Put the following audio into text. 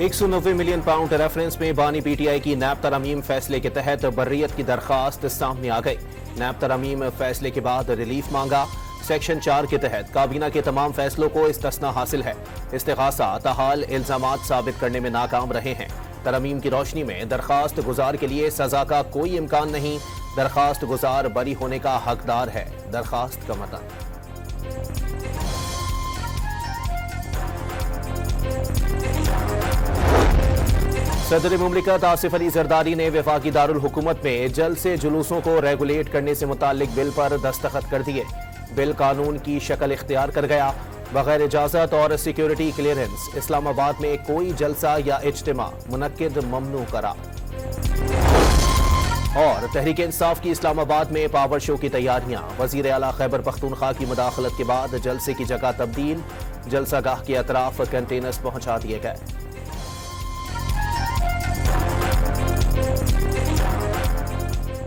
190 million pound reference में बानी PTI की नैब तरमीम फैसले के तहत बर्रियत की दरखास्त सामने आ गई। नैब तरमीम फैसले के बाद रिलीफ मांगा। सेक्शन 4 के तहत काबीना के तमाम फैसलों को इस्तिस्ना हासिल है। इस्तिगासा ताहाल इल्जामात साबित करने में नाकाम रहे हैं। तरमीम की रोशनी में दरखास्त गुजार के लिए सजा का कोई इम्कान नहीं। दरखास्त गुजार बरी होने का हकदार है। दरखास्त का मतन। सदर मुमलिकत आसिफ अली जरदारी ने वफाकी दारुल हुकूमत में जल्द से जुलूसों को रेगुलेट करने से मुताल्लिक बिल पर दस्तखत कर दिए। बिल कानून की शक्ल इख्तियार कर गया। बगैर इजाजत और सिक्योरिटी क्लियरेंस इस्लामाबाद में कोई जलसा या इज्तिमा मुनक्किद ममनू करा। और तहरीक इंसाफ की इस्लामाबाद में पावर शो की तैयारियां। वजीर आला खैबर पख्तूनख्वा की मुदाखलत के बाद जलसे की जगह तब्दील। जलसागाह के अतराफ कंटेनर्स पहुंचा दिए गए।